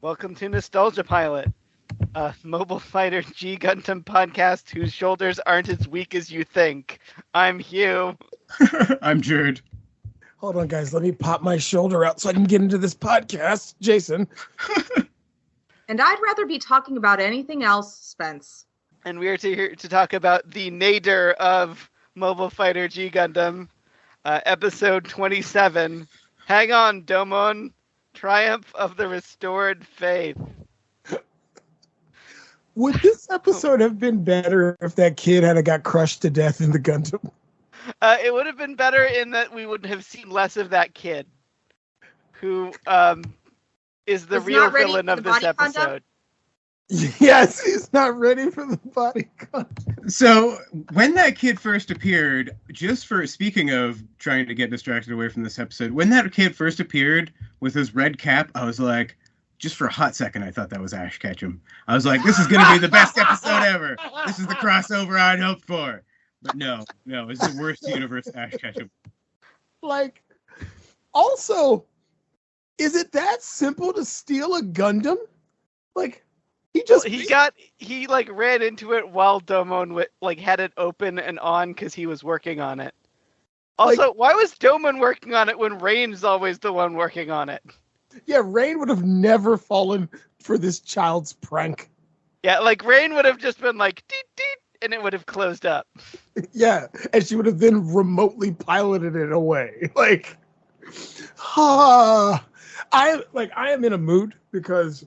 Welcome to Nostalgia Pilot, a Mobile Fighter G Gundam podcast whose shoulders aren't as weak as you think. I'm Hugh. I'm Jurd. Hold on, guys. Let me pop my shoulder out so I can get into this podcast. Jason. And I'd rather be talking about anything else, Spence. And we are here to talk about the nadir of Mobile Fighter G Gundam, episode 27. Hang on, Domon. Triumph of the Restored Faith. Would this episode have been better if that kid had got crushed to death in the Gundam? It would have been better in that we would have seen less of that kid, who is the real villain of this episode. Yes, he's not ready for the body contact. So, when that kid first appeared, just for speaking of trying to get distracted away from this episode, when that kid first appeared with his red cap, I was like, just for a hot second, I thought that was Ash Ketchum. I was like, this is going to be the best episode ever. This is the crossover I'd hoped for. But no, it's the worst universe Ash Ketchum. Like, also, is it that simple to steal a Gundam? Like, he ran into it while Domon had it open and on because he was working on it. Also, why was Domon working on it when Rain's always the one working on it? Yeah, Rain would have never fallen for this child's prank. Yeah, Rain would have just been like, deet, deet, and it would have closed up. Yeah, and she would have then remotely piloted it away. I am in a mood because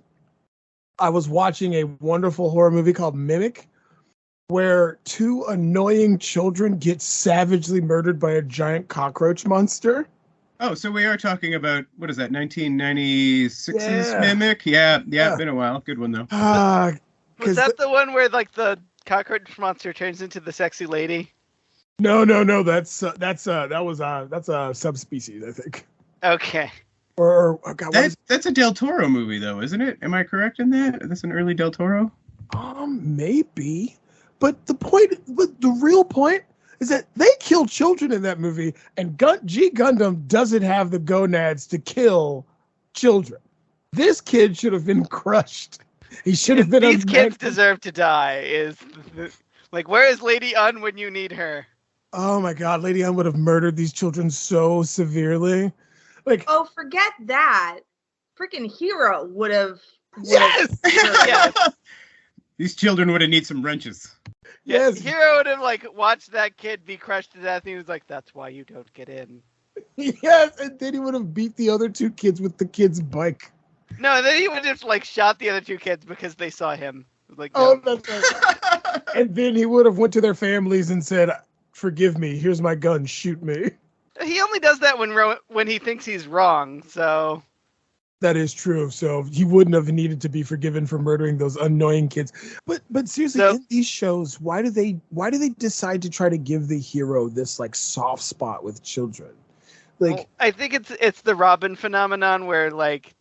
I was watching a wonderful horror movie called Mimic, where two annoying children get savagely murdered by a giant cockroach monster. Oh, so we are talking about, what is that, 1996's Mimic? Yeah, been a while. Good one, though. Was that the one where, the cockroach monster turns into the sexy lady? No. That's a subspecies, I think. Okay. That's a Del Toro movie, though, isn't it? Am I correct in that? That's an early Del Toro? Maybe. But the real point is that they kill children in that movie, and G Gundam doesn't have the gonads to kill children. This kid should have been crushed. He should have been. These kids deserve to die. Where is Lady Un when you need her? Oh my God, Lady Un would have murdered these children so severely. Oh, forget that. Freaking Hero would have. Yes. Yes. These children would have need some wrenches. Yes. Hero would have watched that kid be crushed to death, and he was like, "That's why you don't get in." Yes, and then he would have beat the other two kids with the kid's bike. No, then he would have shot the other two kids because they saw him. No. Oh, that's right. And then he would have went to their families and said, "Forgive me. Here's my gun. Shoot me." He only does that when he thinks he's wrong. So that is true. So he wouldn't have needed to be forgiven for murdering those annoying kids. But seriously, in these shows, why do they decide to try to give the hero this soft spot with children? I think it's the Robin phenomenon where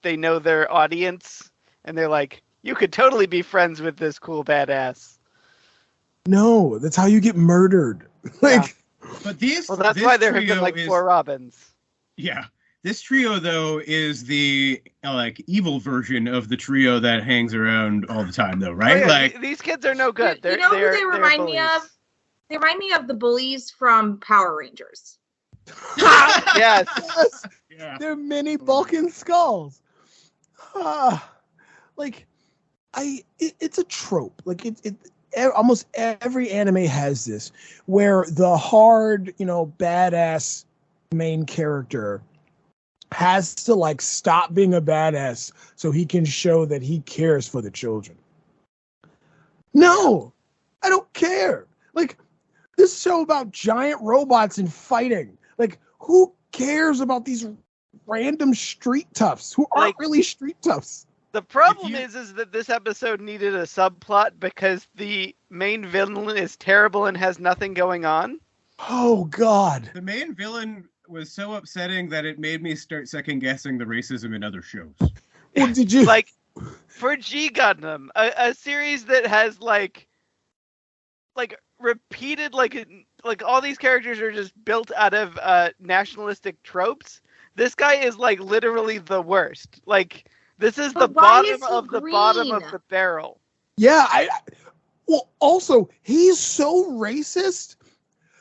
they know their audience and they're like, you could totally be friends with this cool badass. No, that's how you get murdered. Yeah. But that's why there have been 4 Robins. Yeah. This trio, though, is the evil version of the trio that hangs around all the time, though, right? Oh, yeah. These kids are no good. You know who they remind me of? They remind me of the bullies from Power Rangers. Yes. Yeah. They're mini Balkan skulls. It's a trope. Almost every anime has this, where the hard, badass main character has to stop being a badass so he can show that he cares for the children. No, I don't care. This show about giant robots and fighting. Who cares about these random street toughs who aren't really street toughs? The problem is that this episode needed a subplot because the main villain is terrible and has nothing going on. Oh, God. The main villain was so upsetting that it made me start second-guessing the racism in other shows. What did you... For G Gundam, a series that has, repeated, all these characters are just built out of nationalistic tropes. this guy is like literally the worst. Like this is But the why bottom is he of the bottom of green? the barrel. Yeah, well, also, he's so racist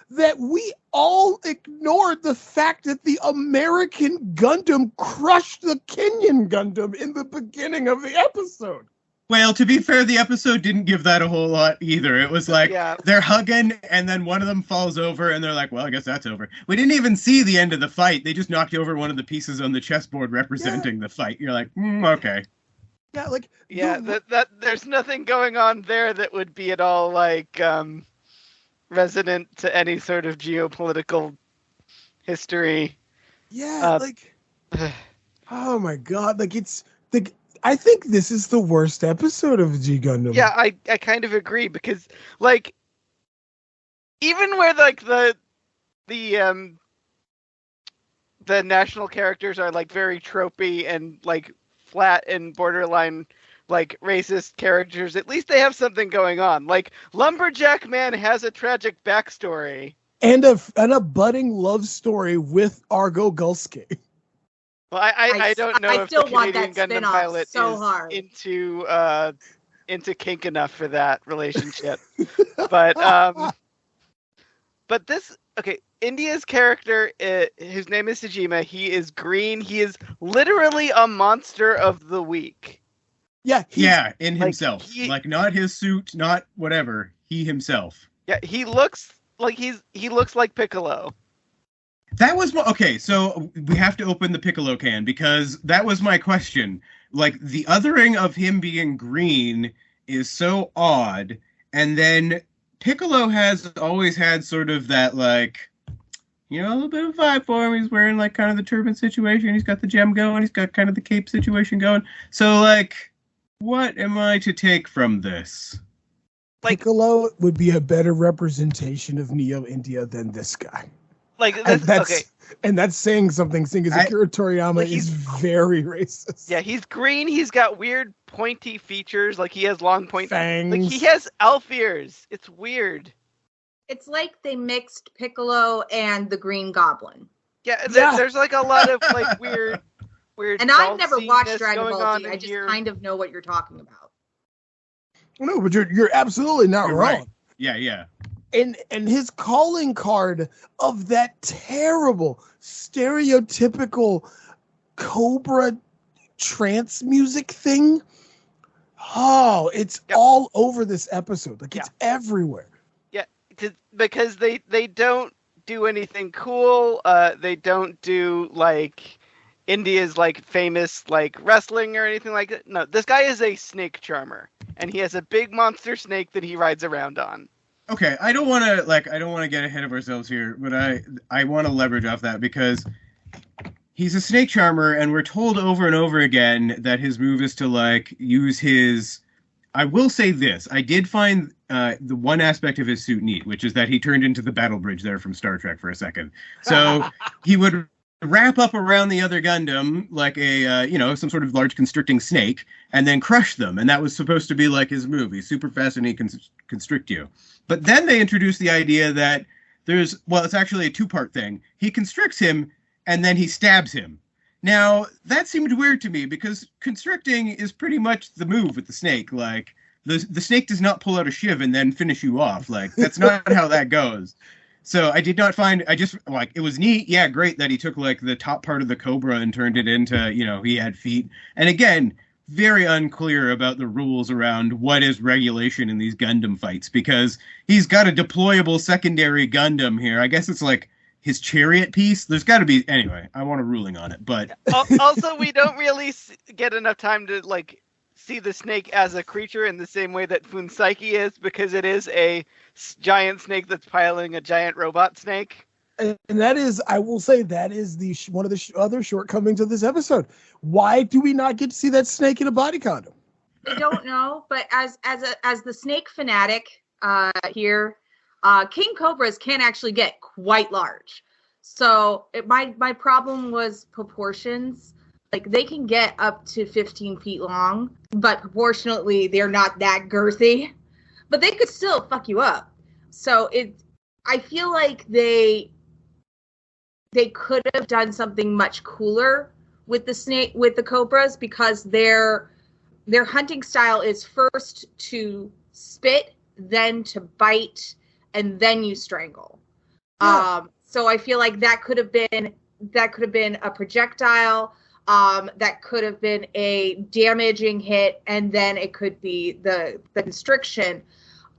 that we all ignored the fact that the American Gundam crushed the Kenyan Gundam in the beginning of the episode. Well, to be fair, the episode didn't give that a whole lot either. It was like, Yeah. they're hugging, and then one of them falls over, and they're like, well, I guess that's over. We didn't even see the end of the fight. They just knocked over one of the pieces on the chessboard representing the fight. You're like, okay. Yeah, like that there's nothing going on there that would be at all like resonant to any sort of geopolitical history. Yeah, like, oh my god, like it's the. I think this is the worst episode of G Gundam. Yeah, I kind of agree because like even where like the national characters are like very tropey and like flat and borderline like racist characters, at least they have something going on. Like Lumberjack Man has a tragic backstory and a budding love story with Argo Gulski. Well, I don't know I if still the want Canadian that Gundam spin-off pilot so is hard. into kink enough for that relationship. but this India's character, whose name is Tajima, he is green. He is literally a monster of the week. Yeah, in himself. Like not his suit, not whatever. He himself. Yeah, he looks like he looks like Piccolo. That was okay. So we have to open the Piccolo can because that was my question. Like the othering of him being green is so odd, and then Piccolo has always had sort of that like, you know, a little bit of vibe for him. He's wearing like kind of the turban situation. He's got the gem going. He's got kind of the cape situation going. So like, what am I to take from this? Like, Piccolo would be a better representation of Neo India than this guy. Like this, and that's saying something. Seeing as Akira Toriyama is very racist. Yeah, he's green. He's got weird pointy features. Like he has long point fangs. Like he has elf ears. It's weird. It's like they mixed Piccolo and the Green Goblin. Yeah, there's like a lot of like weird. And I've never watched Dragon Ball Z. I just here. kind of know what you're talking about. No, but you're absolutely not wrong. Right. Yeah. And his calling card of that terrible, stereotypical Cobra trance music thing. Oh, it's all over this episode. Like it's everywhere. Yeah, because they don't do anything cool. They don't do like India's like famous like wrestling or anything like that. No, this guy is a snake charmer, and he has a big monster snake that he rides around on. Okay, I don't want to get ahead of ourselves here, but I want to leverage off that because he's a snake charmer, and we're told over and over again that his move is to like use his. I will say this: I did find the one aspect of his suit neat, which is that he turned into the battle bridge there from Star Trek for a second. So he would wrap up around the other Gundam like a some sort of large constricting snake, and then crush them, and that was supposed to be like his move. He's super fast and he can constrict you. But then they introduced the idea that it's actually a two-part thing. He constricts him, and then he stabs him. Now, that seemed weird to me, because constricting is pretty much the move with the snake. Like, the snake does not pull out a shiv and then finish you off. Like, that's not how that goes. So I did not find, it was neat. Yeah, great that he took, like, the top part of the Cobra and turned it into, he had feet. And again, very unclear about the rules around what is regulation in these Gundam fights, because he's got a deployable secondary Gundam here. I guess it's like his chariot piece. There's got to be, anyway, I want a ruling on it, but also we don't really get enough time to like see the snake as a creature in the same way that Funsaiki is, because it is a giant snake that's piloting a giant robot snake. And that is, I will say, that is one of the other shortcomings of this episode. Why do we not get to see that snake in a body condom? I don't know, but as the snake fanatic here, king cobras can actually get quite large. So my problem was proportions. Like they can get up to 15 feet long, but proportionately they're not that girthy. But they could still fuck you up. So I feel like they they could have done something much cooler with the cobras, because their hunting style is first to spit, then to bite, and then you strangle. Yeah. So I feel like that could have been a projectile, that could have been a damaging hit, and then it could be the constriction.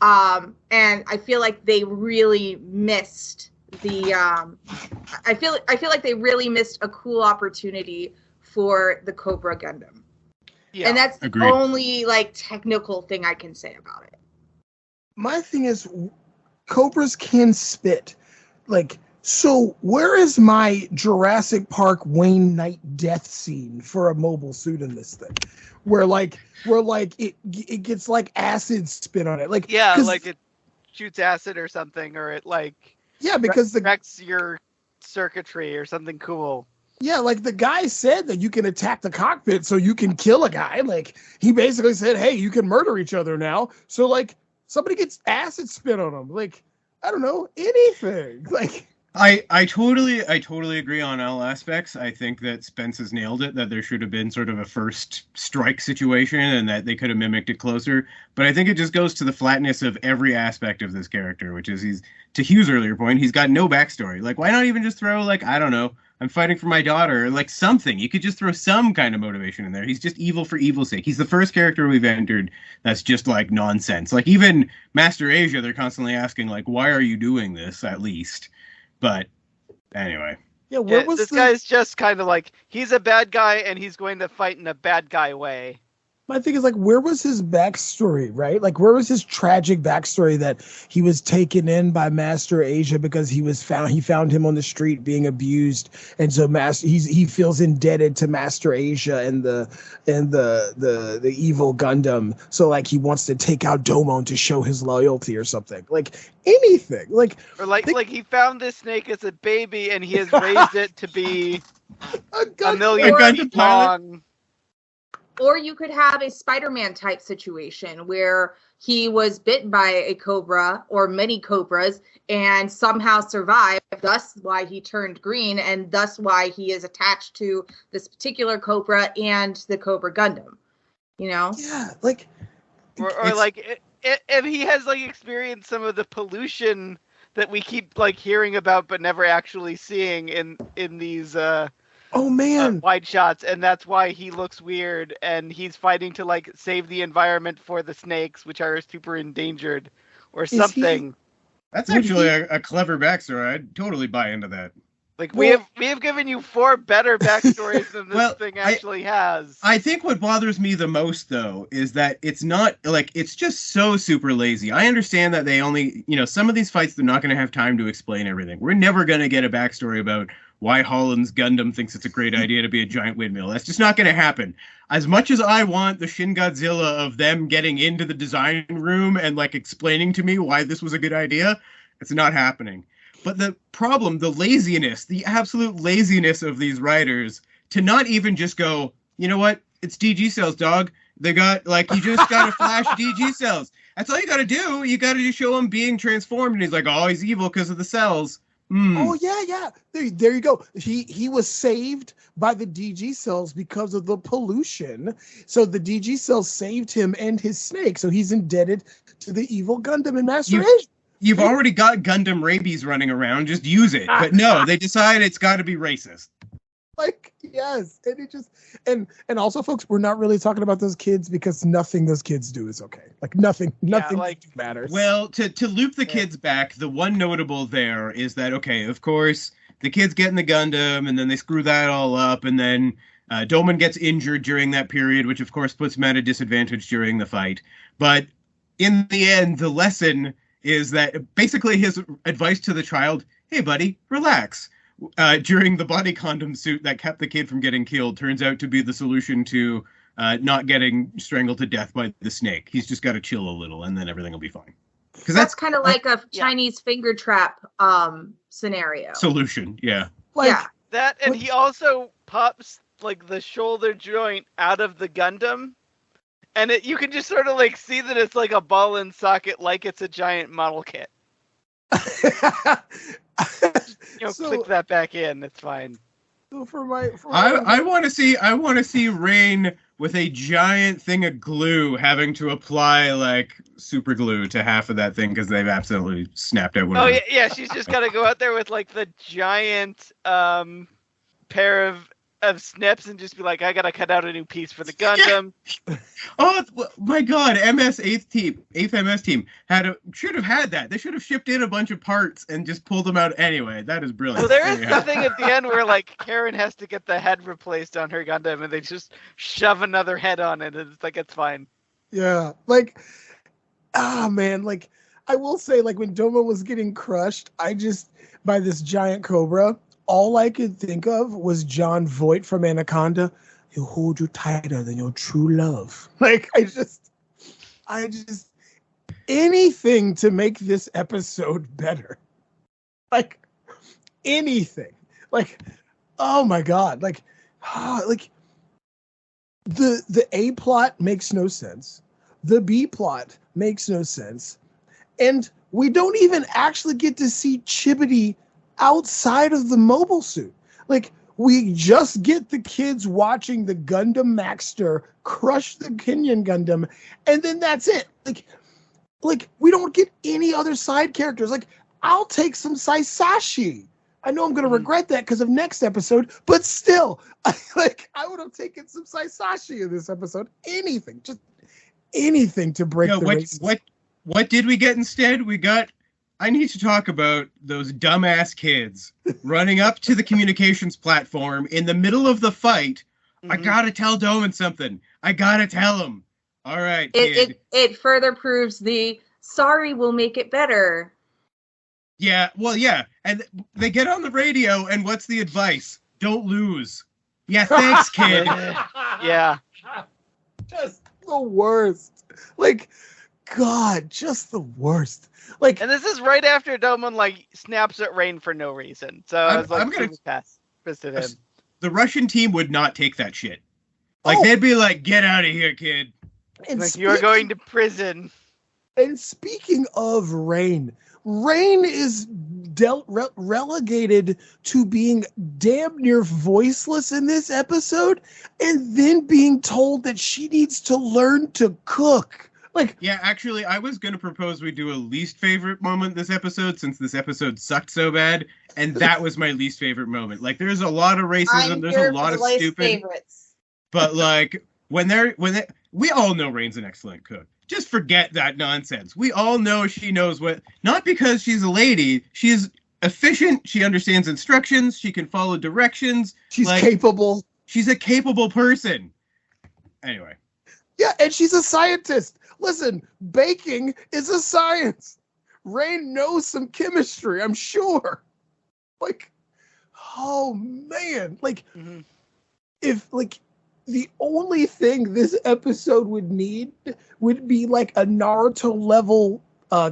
And I feel like they really missed I feel like they really missed a cool opportunity for the Cobra Gundam. Yeah. And that's Agreed. the only like technical thing I can say about it. My thing is, cobras can spit. Like, so where is my Jurassic Park Wayne Knight death scene for a mobile suit in this thing? Where it gets like acid spit on it. Like, Yeah, like it shoots acid or something, or it like because wrecks your circuitry or something cool. Yeah, like the guy said that you can attack the cockpit so you can kill a guy. Like, he basically said, hey, you can murder each other now. So, like, somebody gets acid spit on them. Like, I don't know, anything. Like, I totally agree on all aspects. I think that Spence has nailed it, that there should have been sort of a first strike situation and that they could have mimicked it closer. But I think it just goes to the flatness of every aspect of this character, which is to Hugh's earlier point, he's got no backstory. Like, why not even just throw, like, I don't know, I'm fighting for my daughter, or like something. You could just throw some kind of motivation in there. He's just evil for evil's sake. He's the first character we've entered that's just like nonsense. Like, even Master Asia, they're constantly asking, like, why are you doing this, at least? But anyway. yeah, where Yeah, was this guy's just kind of like, he's a bad guy and he's going to fight in a bad guy way. My thing is, like, where was his backstory, right? Like, where was his tragic backstory that he was taken in by Master Asia because he found him on the street being abused, and so he feels indebted to Master Asia and the evil Gundam. So, like, he wants to take out Domon to show his loyalty or something. Like, anything. Like, Or like he found this snake as a baby and he has raised it to be a million Gundam feet pilot. long. Or you could have a Spider-Man type situation where he was bitten by a cobra or many cobras and somehow survived, thus why he turned green, and thus why he is attached to this particular cobra and the Cobra Gundam. You know? yeah, like, Or like, and he has like experienced some of the pollution that we keep like hearing about but never actually seeing in these oh man, wide shots, and that's why he looks weird, and he's fighting to like save the environment for the snakes, which are super endangered, or something. That's actually a clever backstory. I'd totally buy into that. Like, we have given you 4 better backstories than this thing actually has. I think what bothers me the most, though, is that it's not, like, it's just so super lazy. I understand that they only, some of these fights, they're not going to have time to explain everything. We're never going to get a backstory about why Holland's Gundam thinks it's a great idea to be a giant windmill. That's just not going to happen. As much as I want the Shin Godzilla of them getting into the design room and, like, explaining to me why this was a good idea, it's not happening. But the problem, the laziness, the absolute laziness of these writers to not even just go, you know what? It's DG cells, dog. They got, like, you just got to flash DG cells. That's all you got to do. You got to just show him being transformed. And he's like, oh, he's evil because of the cells. Oh yeah. There you go. He was saved by the DG cells because of the pollution. So the DG cells saved him and his snake. So he's indebted to the evil Gundam and Master Asia. You've already got Gundam rabies running around. Just use it. But no, they decide it's got to be racist. Like, yes, and it just and also, folks, we're not really talking about those kids because nothing those kids do is okay. Like nothing matters. Well, to loop the kids back, the one notable there is that, okay, of course, the kids get in the Gundam and then they screw that all up, and then Domon gets injured during that period, which of course puts him at a disadvantage during the fight. But in the end, the lesson is that basically his advice to the child, hey buddy, relax. During the body condom suit that kept the kid from getting killed turns out to be the solution to not getting strangled to death by the snake. He's just got to chill a little and then everything will be fine. Because that's kind of like a Chinese finger trap scenario. Solution, yeah. That, and he also pops like the shoulder joint out of the Gundam, and you can just sort of like see that it's like a ball and socket, like it's a giant model kit. Click that back in. It's fine. So I want to see Rain with a giant thing of glue having to apply like super glue to half of that thing because they've absolutely snapped out one of them. Yeah, she's just got to go out there with like the giant pair of snips and just be like, I gotta cut out a new piece for the Gundam. Yeah. Oh my God! MS 8th MS team should have had that. They should have shipped in a bunch of parts and just pulled them out anyway. That is brilliant. So there is something at the end where like Karen has to get the head replaced on her Gundam, and they just shove another head on it, and it's like it's fine. Yeah, like, man, like I will say, like when Domon was getting crushed, by this giant cobra. All I could think of was John Voight from Anaconda. He'll hold you tighter than your true love. Like, I just, anything to make this episode better. Like, anything. Like, oh my God. Like the A plot makes no sense. The B plot makes no sense. And we don't even actually get to see Chibity outside of the mobile suit. Like, we just get the kids watching the Gundam Maxter crush the Kenyan Gundam, and then that's it. Like we don't get any other side characters. Like, I'll take some Saisashi. I know I'm going to regret that because of next episode, but still, I would have taken some Saisashi in this episode. Anything, just anything to break the race. What did we get instead? I need to talk about those dumbass kids running up to the communications platform in the middle of the fight. Mm-hmm. I gotta tell Domon something. I gotta tell him. All right, kid. It further proves the sorry will make it better. Yeah, well, yeah. And they get on the radio, and what's the advice? Don't lose. Yeah, thanks, kid. Yeah. Just the worst. Like, God, just the worst. Like, and this is right after Domon like snaps at Rain for no reason. So I was like, I'm gonna pass to him. The Russian team would not take that shit. Like, they'd be like, "Get out of here, kid!" And like, you're going to prison. And speaking of Rain is relegated to being damn near voiceless in this episode, and then being told that she needs to learn to cook. Like, yeah, actually, I was going to propose we do a least favorite moment this episode, since this episode sucked so bad, and that was my least favorite moment. Like, there's a lot of racism, there's a lot of stupid favorites. But like, when we all know Rain's an excellent cook. Just forget that nonsense. We all know she knows not because she's a lady, she's efficient, she understands instructions, she can follow directions. She's capable. She's a capable person. Anyway. Yeah, and she's a scientist. Listen, baking is a science. Rain knows some chemistry, I'm sure. Like, oh man. Like, if, like, the only thing this episode would need would be, like, a Naruto-level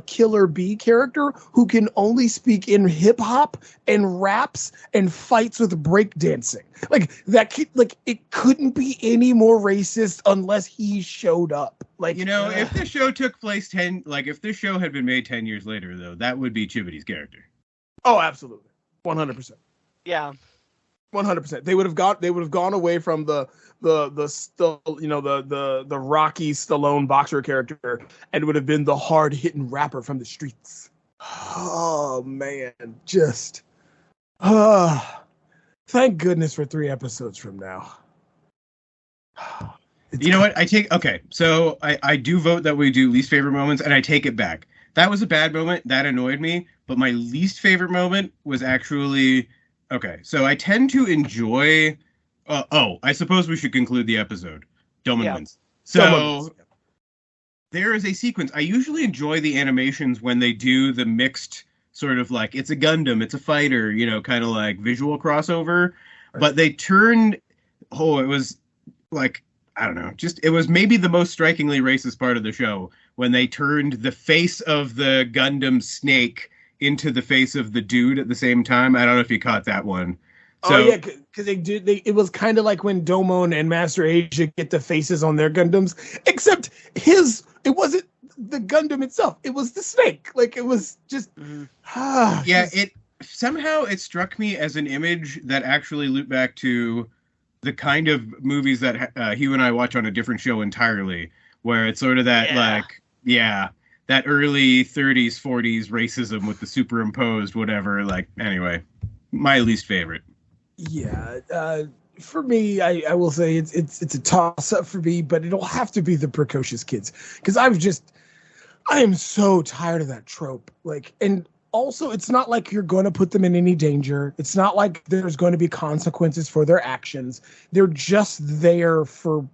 Killer Bee character who can only speak in hip-hop and raps and fights with breakdancing. Like, it couldn't be any more racist unless he showed up. Like, if the show took place if this show had been made 10 years later, though, that would be Chibity's character. Oh, absolutely. 100%. Yeah. 100%. They would have gone away from the Rocky Stallone boxer character and would have been the hard hitting rapper from the streets. Oh man, just thank goodness for 3 episodes from now. You know what? So I do vote that we do least favorite moments, and I take it back. That was a bad moment. That annoyed me. But my least favorite moment was actually... Okay, so I tend to enjoy... I suppose we should conclude the episode. Domon wins. So there is a sequence. I usually enjoy the animations when they do the mixed sort of like, it's a Gundam, it's a fighter, kind of like visual crossover. Right. But they turned... it was like... I don't know. It was maybe the most strikingly racist part of the show when they turned the face of the Gundam snake into the face of the dude at the same time. I don't know if you caught that one. So, yeah, because it was kind of like when Domon and Master Asia get the faces on their Gundams, except it wasn't the Gundam itself. It was the snake. Like, it was just... it somehow it struck me as an image that actually looped back to the kind of movies that Hugh and I watch on a different show entirely, where it's sort of that, like, that early 30s, 40s racism with the superimposed whatever. Like, anyway, my least favorite. Yeah, for me, I will say it's a toss up for me, but it'll have to be the precocious kids because I am so tired of that trope. Like, and also, it's not like you're going to put them in any danger. It's not like there's going to be consequences for their actions. They're just there for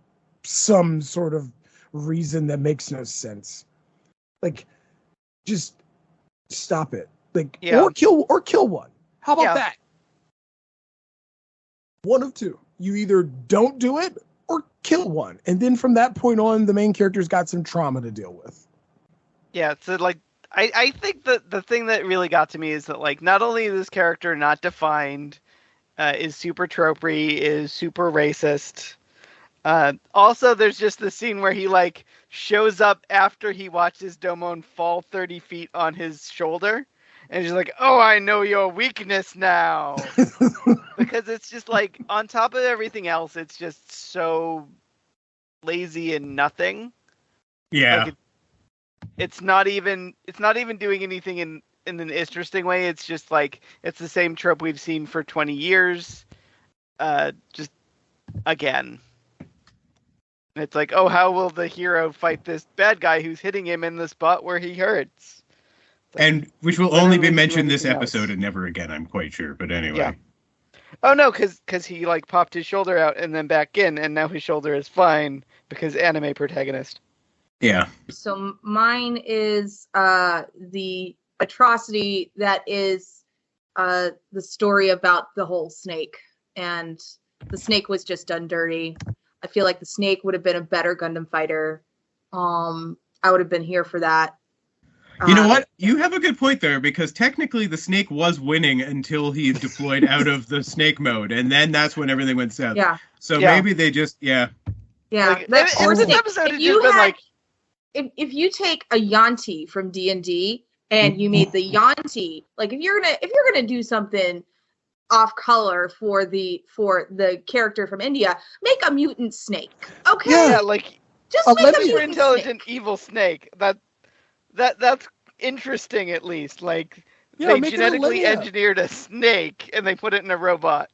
some sort of reason that makes no sense. Like, just stop it. Like, or kill one. How about that? One of two. You either don't do it or kill one. And then from that point on, the main character's got some trauma to deal with. Yeah, so like I think that the thing that really got to me is that like not only is this character not defined, is super tropey, is super racist. Also, there's just the scene where he like shows up after he watches Domon fall 30 feet on his shoulder, and he's like, "Oh, I know your weakness now," because it's just like on top of everything else, it's just so lazy and nothing. Yeah. Like it's not even doing anything in an interesting way. It's just like it's the same trope we've seen for 20 years. Just again. It's like, oh, how will the hero fight this bad guy who's hitting him in the spot where he hurts? Like, and which will only be mentioned this episode and never again, I'm quite sure. But anyway. Yeah. Oh no, because he like popped his shoulder out and then back in, and now his shoulder is fine because anime protagonist. Yeah. So mine is the atrocity that is the story about the whole snake. And the snake was just done dirty. I feel like the snake would have been a better Gundam fighter. I would have been here for that. You know what? You have a good point there, because technically the snake was winning until he deployed out of the snake mode, and then that's when everything went south. Yeah. So maybe they just, Yeah. Like, That's this episode has just been like... If you take a Yanti from D&D and you made the Yanti, like if you're gonna do something off color for the character from India, make a mutant snake. Okay. Yeah, like just make a super mutant intelligent snake. evil snake. That's interesting at least. Like Yeah, they genetically engineered a snake and they put it in a robot.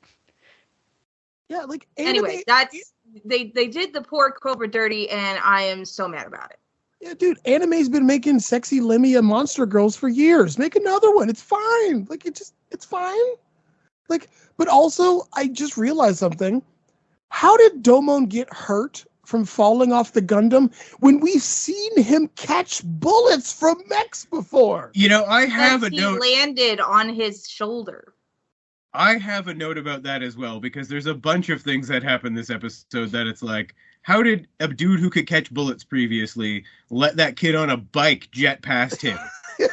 Yeah, like anyway, that's they did the poor Cobra dirty, and I am so mad about it. Yeah, dude, anime's been making sexy Lemia monster girls for years. Make another one. It's fine. Like, it's fine. Like, but also, I just realized something. How did Domon get hurt from falling off the Gundam when we've seen him catch bullets from mechs before? You know, I have a note. He landed on his shoulder. I have a note about that as well, because there's a bunch of things that happen this episode that it's like, how did a dude who could catch bullets previously let that kid on a bike jet past him?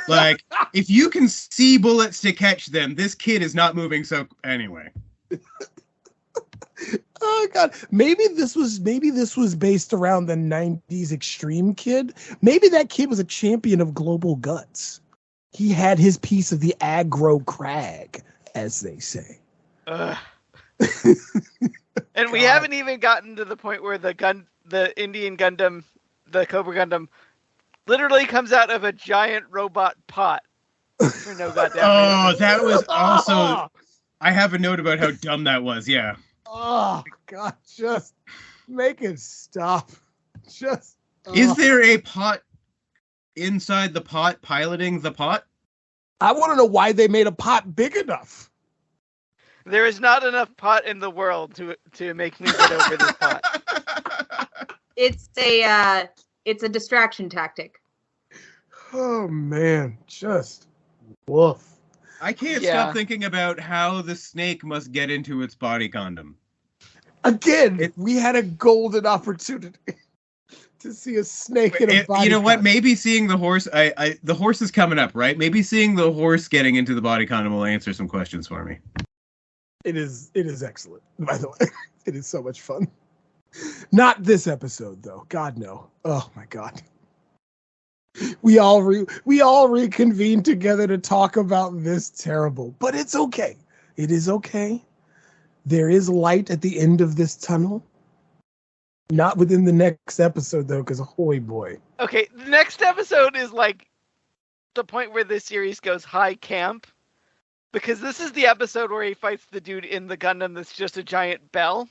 Like, if you can see bullets to catch them, this kid is not moving. So anyway. Oh God, maybe this was based around the 90s Extreme Kid. Maybe that kid was a champion of global guts. He had his piece of the aggro crag, as they say. And we haven't even gotten to the point where the Indian Gundam, the Cobra Gundam, literally comes out of a giant robot pot. For no goddamn reason. That was also... I have a note about how dumb that was, yeah. Oh, God, just make it stop. Just... Is there a pot inside the pot piloting the pot? I want to know why they made a pot big enough. There is not enough pot in the world to make me get over this pot. It's a distraction tactic. Oh man, just woof. I can't stop thinking about how the snake must get into its body condom. Again, we had a golden opportunity to see a snake in a body. You know what? Maybe seeing the horse, the horse is coming up, right? Maybe seeing the horse getting into the body condom will answer some questions for me. It is excellent, by the way. It is so much fun. Not this episode, though. God, no. Oh, my God. We all reconvene together to talk about this terrible, but it's okay. It is okay. There is light at the end of this tunnel. Not within the next episode though, because holy boy. Okay, the next episode is like the point where this series goes high camp, because this is the episode where he fights the dude in the Gundam that's just a giant bell.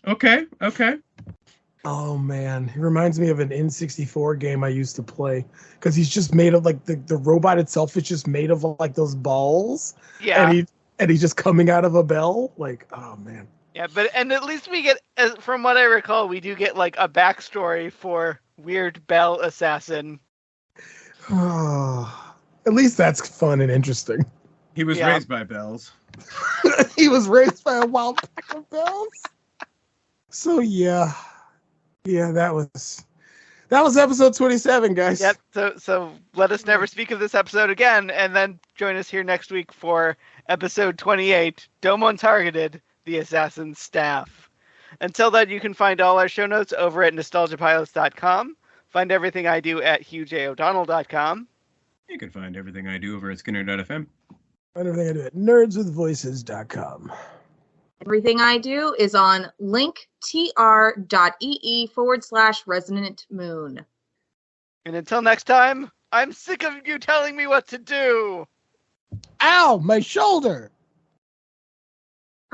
Okay. Oh man, it reminds me of an N64 game I used to play because he's just made of like the robot itself is just made of like those balls. Yeah. And he's just coming out of a bell. Like, oh man. Yeah, and at least we get, from what I recall, we do get like a backstory for Weird Bell Assassin. At least that's fun and interesting. He was raised by bells. He was raised by a wild pack of bells. So yeah, that was episode 27, guys. Yep. So let us never speak of this episode again, and then join us here next week for episode 28, Domon Targeted, the Assassin's Staff. Until then, you can find all our show notes over at nostalgiapilots.com. Find everything I do at hughjodonnell.com. You can find everything I do over at skinner.fm. Find everything I do at nerdswithvoices.com. Everything I do is on linktr.ee/resonant moon. And until next time, I'm sick of you telling me what to do. Ow, my shoulder.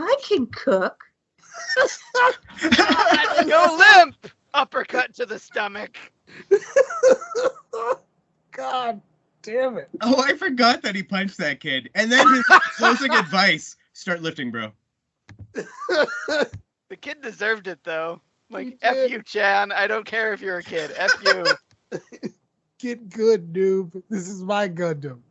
I can cook. Go limp! Uppercut to the stomach. God damn it. Oh, I forgot that he punched that kid. And then his closing advice, start lifting, bro. The kid deserved it, though. Like, F you, Chan. I don't care if you're a kid. F you. Get good, noob. This is my Gundam.